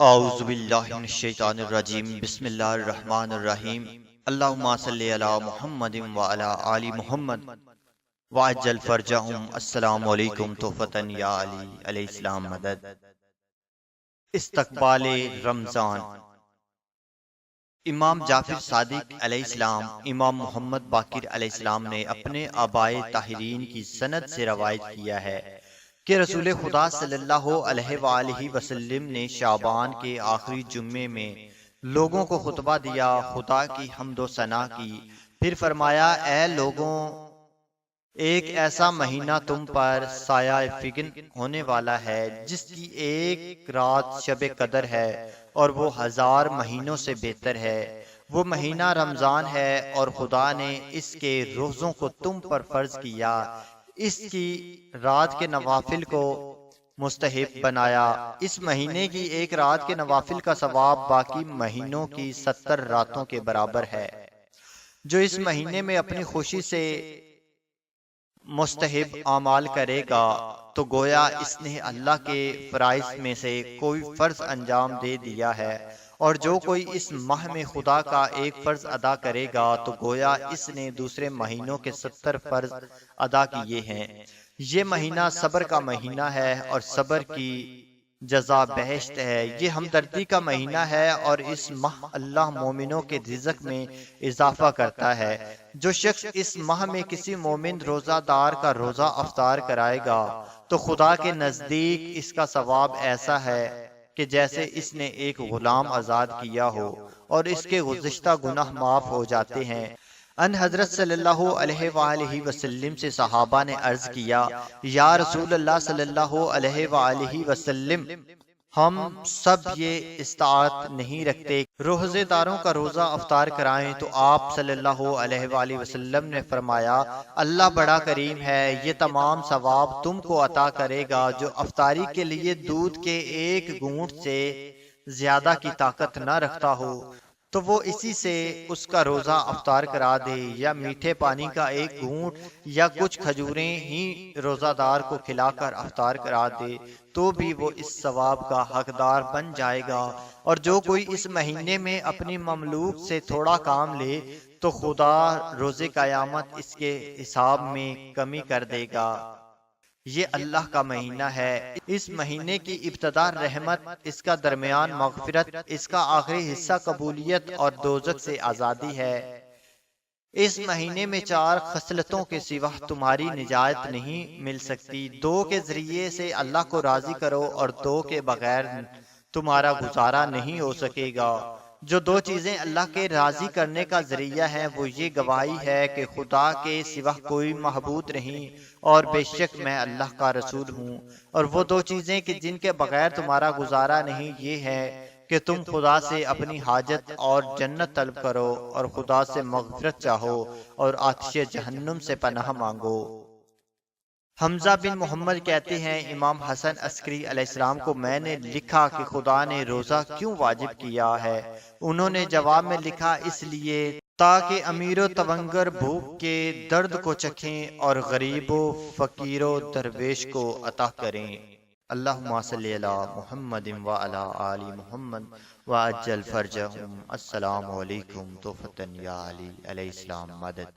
اعوذ باللہ من الشیطان الرجیم بسم اللہ الرحمن الرحیم اللہم صلی علی محمد وعلی آل محمد وعجل فرجہم السلام علیکم توفتن یا علی علیہ السلام مدد۔ استقبال رمضان۔ امام جعفر صادق علیہ السلام امام محمد باقر علیہ السلام نے اپنے آبائے طاہرین کی سند سے روایت کیا ہے کہ رسول خدا صلی اللہ علیہ وآلہ وسلم نے شعبان کے آخری جمعے میں لوگوں کو خطبہ دیا، خدا کی حمد و ثنا کی، پھر فرمایا اے لوگوں، ایک ایسا مہینہ تم پر سایہ فگن ہونے والا ہے جس کی ایک رات شب قدر ہے اور وہ 1000 مہینوں سے بہتر ہے۔ وہ مہینہ رمضان ہے اور خدا نے اس کے روزوں کو تم پر فرض کیا، اس کی رات کے نوافل کو مستحب بنایا۔ اس مہینے کی ایک رات کے نوافل کا ثواب باقی مہینوں کی 70 راتوں کے برابر ہے۔ جو اس مہینے میں اپنی خوشی سے مستحب اعمال کرے گا تو گویا اس نے اللہ کے فرائض میں سے کوئی فرض انجام دے دیا ہے، اور جو کوئی اس ماہ میں خدا کا ایک فرض ادا کرے گا تو گویا اس نے دوسرے مہینوں کے 70 فرض ادا کیے ہیں۔ یہ مہینہ صبر کا مہینہ ہے اور صبر کی جزا بہشت ہے۔ یہ ہمدردی کا مہینہ ہے اور اس ماہ اللہ مومنوں کے رزق میں اضافہ کرتا ہے۔ جو شخص اس ماہ میں کسی مومن روزہ دار کا روزہ افطار کرائے گا تو خدا کے نزدیک اس کا ثواب ایسا ہے کہ جیسے اس نے ایک غلام آزاد کیا ہو، اور اس کے گزشتہ گناہ معاف ہو جاتے ہیں۔ ان حضرت صلی اللہ علیہ وآلہ وسلم سے صحابہ نے عرض کیا، یا رسول اللہ صلی اللہ علیہ وآلہ وسلم، ہم سب یہ استطاعت نہیں رکھتے روزے داروں کا روزہ افطار کرائیں، تو آپ صلی اللہ علیہ وآلہ وسلم نے فرمایا، اللہ بڑا کریم ہے، یہ تمام ثواب تم کو عطا کرے گا جو افطاری کے لیے دودھ کے ایک گھونٹ سے زیادہ کی طاقت نہ رکھتا ہو تو وہ اسی سے اس کا روزہ افطار کرا دے، یا میٹھے پانی کا ایک گھونٹ یا کچھ کھجوریں ہی روزہ دار کو کھلا کر افطار کرا دے تو بھی وہ اس ثواب کا حقدار بن جائے گا۔ اور جو کوئی اس مہینے میں اپنی مملوک سے تھوڑا کام لے تو خدا روز قیامت اس کے حساب میں کمی کر دے گا۔ یہ اللہ کا مہینہ ہے۔ اس مہینے کی ابتدا رحمت، اس کا درمیان مغفرت، اس کا آخری حصہ قبولیت اور دوزخ سے آزادی ہے۔ اس مہینے میں 4 خصلتوں کے سوا تمہاری نجات نہیں مل سکتی۔ 2 کے ذریعے سے اللہ کو راضی کرو اور 2 کے بغیر تمہارا گزارا نہیں ہو سکے گا۔ جو 2 چیزیں اللہ کے راضی کرنے کا ذریعہ ہیں وہ یہ گواہی ہے کہ خدا کے سوا کوئی معبود نہیں اور بے شک میں اللہ کا رسول ہوں، اور وہ 2 چیزیں کہ جن کے بغیر تمہارا گزارا نہیں، یہ ہے کہ تم خدا سے اپنی حاجت اور جنت طلب کرو اور خدا سے مغفرت چاہو اور آتش جہنم سے پناہ مانگو۔ حمزہ بن محمد کہتے ہیں، امام حسن عسکری علیہ السلام کو میں نے لکھا کہ خدا نے روزہ کیوں واجب کیا ہے؟ انہوں نے جواب میں لکھا، اس لیے تاکہ امیر و تونگر بھوک کے درد کو چکھیں اور غریب و فقیر و درویش کو عطا کریں۔ اللہم صلی علی محمد وعلی آل محمد وعجل فرجہم۔ السلام علیکم توفتن یا علی علیہ السلام مدد۔